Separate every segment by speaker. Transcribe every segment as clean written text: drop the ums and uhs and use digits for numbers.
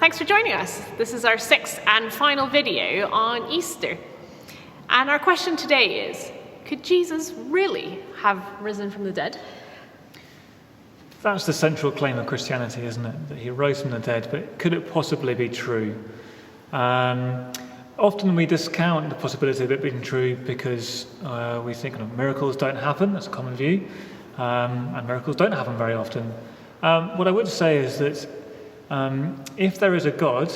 Speaker 1: Thanks for joining us. This is our sixth and final video on Easter. And our question today is, could Jesus really have risen from the dead?
Speaker 2: That's the central claim of Christianity, isn't it? That he rose from the dead, but could it possibly be true? Often we discount the possibility of it being true because we think miracles don't happen. That's a common view, and miracles don't happen very often. What I would say is that if there is a God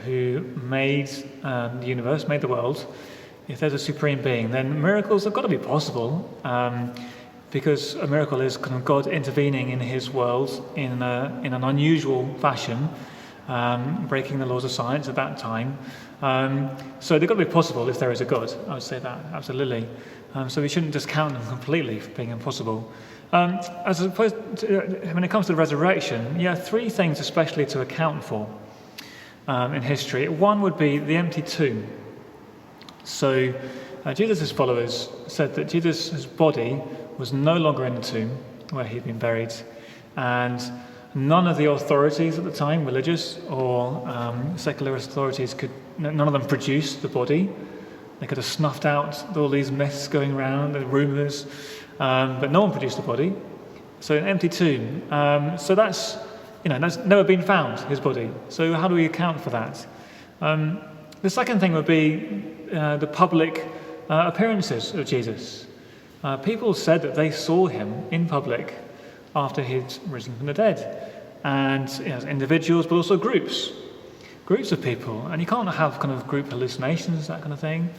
Speaker 2: who made the universe, made the world, if there's a supreme being, then miracles have got to be possible, because a miracle is kind of God intervening in his world in an unusual fashion, breaking the laws of science at that time. So they've got to be possible if there is a God. I would say that, absolutely. So we shouldn't discount them completely for being impossible. As opposed to, when it comes to the resurrection, three things especially to account for in history. One would be the empty tomb. So Jesus' followers said that Jesus' body was no longer in the tomb where he'd been buried, and none of the authorities at the time, religious or secularist authorities, none of them produced the body. They could have snuffed out all these myths going around and rumours, but no one produced the body. So an empty tomb. So that's never been found, his body. So how do we account for that? The second thing would be the public appearances of Jesus. People said that they saw him in public after he'd risen from the dead. And as individuals, but also groups of people. And you can't have kind of group hallucinations, that kind of thing.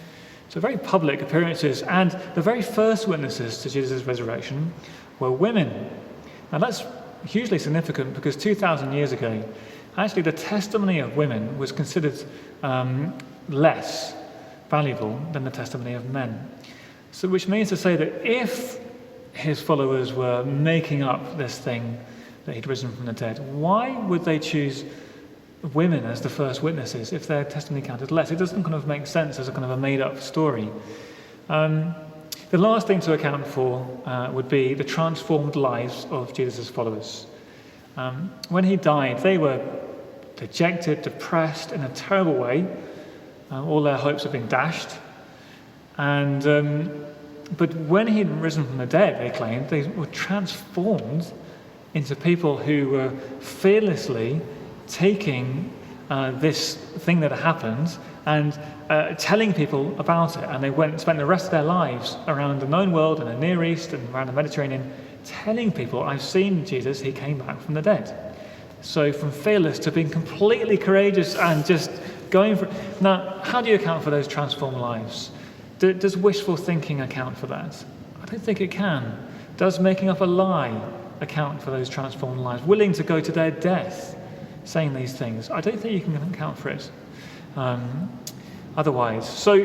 Speaker 2: So very public appearances. And the very first witnesses to Jesus' resurrection were women. Now that's hugely significant because 2,000 years ago, actually the testimony of women was considered less valuable than the testimony of men. So which means to say that if his followers were making up this thing that he'd risen from the dead, why would they choose women as the first witnesses if their testimony counted less? It doesn't kind of make sense as a kind of a made-up story. The last thing to account for would be the transformed lives of Jesus' followers. When he died, they were dejected, depressed in a terrible way. All their hopes had been dashed. But when he'd risen from the dead, they claimed, they were transformed into people who were fearlessly taking this thing that had happened and telling people about it. And they went and spent the rest of their lives around the known world and the Near East and around the Mediterranean, telling people, I've seen Jesus, he came back from the dead. So from fearless to being completely courageous and just going for it. Now, how do you account for those transformed lives? Does wishful thinking account for that? I don't think it can. Does making up a lie account for those transformed lives? Willing to go to their death saying these things? I don't think you can account for it otherwise. So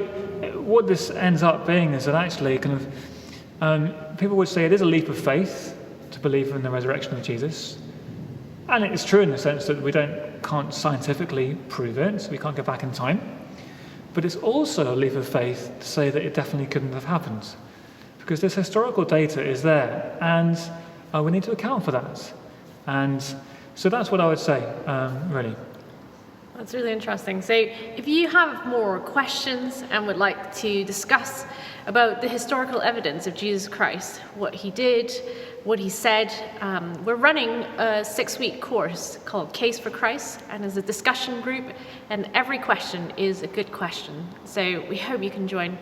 Speaker 2: what this ends up being is that actually kind of people would say it is a leap of faith to believe in the resurrection of Jesus. And it is true in the sense that we can't scientifically prove it, so we can't go back in time. But it's also a leap of faith to say that it definitely couldn't have happened, because this historical data is there, and we need to account for that. And so that's what I would say, really.
Speaker 1: That's really interesting. So if you have more questions and would like to discuss about the historical evidence of Jesus Christ, what he did, what he said, we're running a 6-week course called Case for Christ, and as a discussion group, and every question is a good question. So we hope you can join.